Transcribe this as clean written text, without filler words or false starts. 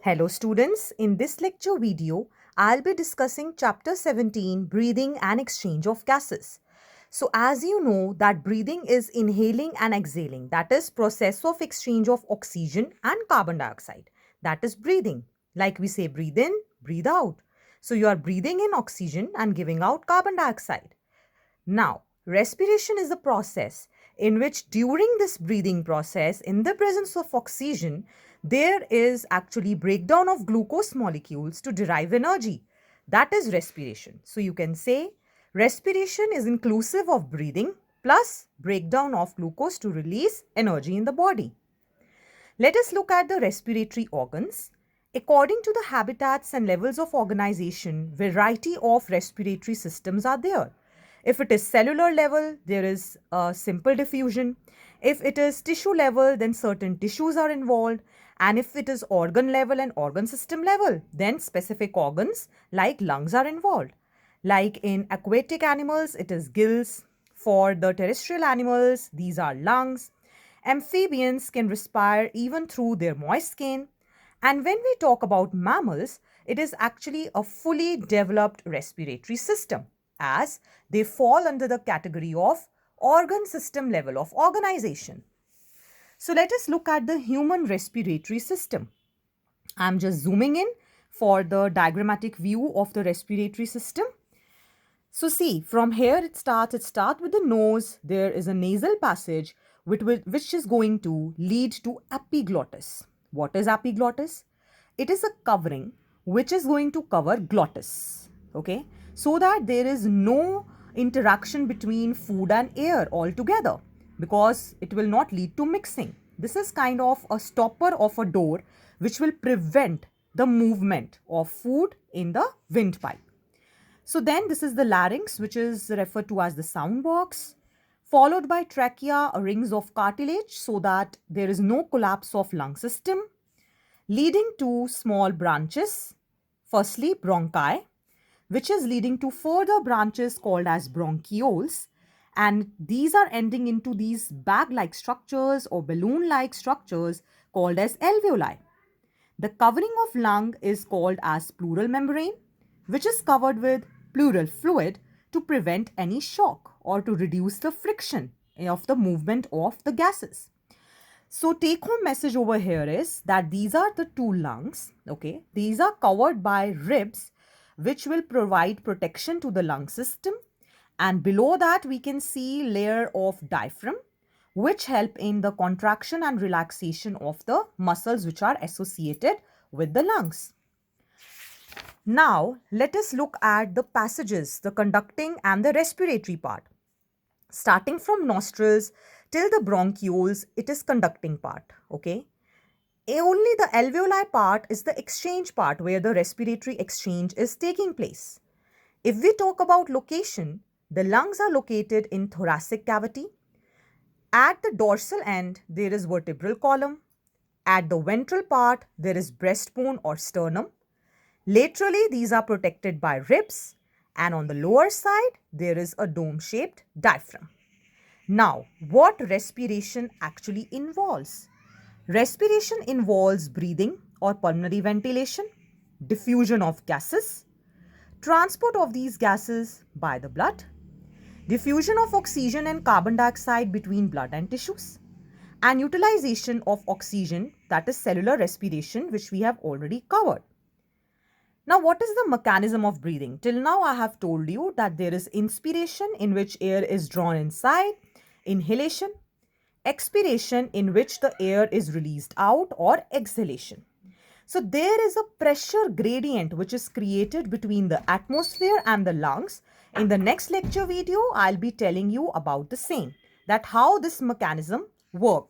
Hello students, in this lecture video, I'll be discussing chapter 17, breathing and exchange of gases. So as you know that breathing is inhaling and exhaling, that is process of exchange of oxygen and carbon dioxide. That is breathing. Like we say breathe in, breathe out. So you are breathing in oxygen and giving out carbon dioxide. Now, respiration is the process in which during this breathing process, in the presence of oxygen, there is actually breakdown of glucose molecules to derive energy. That is respiration. So you can say respiration is inclusive of breathing plus breakdown of glucose to release energy in the body. Let us look at the respiratory organs. According to the habitats and levels of organization, variety of respiratory systems are there. If it is cellular level, there is a simple diffusion. If it is tissue level, then certain tissues are involved. And if it is organ level and organ system level, then specific organs like lungs are involved. Like in aquatic animals, it is gills. For the terrestrial animals, these are lungs. Amphibians can respire even through their moist skin. And when we talk about mammals, it is actually a fully developed respiratory system, as they fall under the category of organ system level of organization. So let us look at the human respiratory system. I'm just zooming in for the diagrammatic view of the respiratory system. So see, from here it starts with the nose. There is a nasal passage which is going to lead to epiglottis. What is epiglottis? It is a covering which is going to cover glottis. Okay, so that there is no interaction between food and air altogether, because it will not lead to mixing. This is kind of a stopper of a door which will prevent the movement of food in the windpipe. So then this is the larynx, which is referred to as the sound box, followed by trachea, rings of cartilage, so that there is no collapse of lung system, leading to small branches. Firstly, bronchi, which is leading to further branches called as bronchioles, and these are ending into these bag-like structures or balloon-like structures called as alveoli. The covering of lung is called as pleural membrane, which is covered with pleural fluid to prevent any shock or to reduce the friction of the movement of the gases. So take home message over here is that these are the two lungs, okay? These are covered by ribs which will provide protection to the lung system, and below that we can see layer of diaphragm which help in the contraction and relaxation of the muscles which are associated with the lungs. Now, let us look at the passages, the conducting and the respiratory part. Starting from nostrils till the bronchioles, it is conducting part, okay? Only the alveoli part is the exchange part where the respiratory exchange is taking place. If we talk about location, the lungs are located in thoracic cavity. At the dorsal end, there is vertebral column. At the ventral part, there is breastbone or sternum. Laterally, these are protected by ribs, and on the lower side, there is a dome-shaped diaphragm. Now, what respiration actually involves? Respiration involves breathing or pulmonary ventilation, diffusion of gases, transport of these gases by the blood, diffusion of oxygen and carbon dioxide between blood and tissues, and utilization of oxygen, that is cellular respiration, which we have already covered. Now, what is the mechanism of breathing? Till now, I have told you that there is inspiration in which air is drawn inside, inhalation, expiration in which the air is released out, or exhalation. So, there is a pressure gradient which is created between the atmosphere and the lungs. In the next lecture video, I'll be telling you about the same, that how this mechanism works.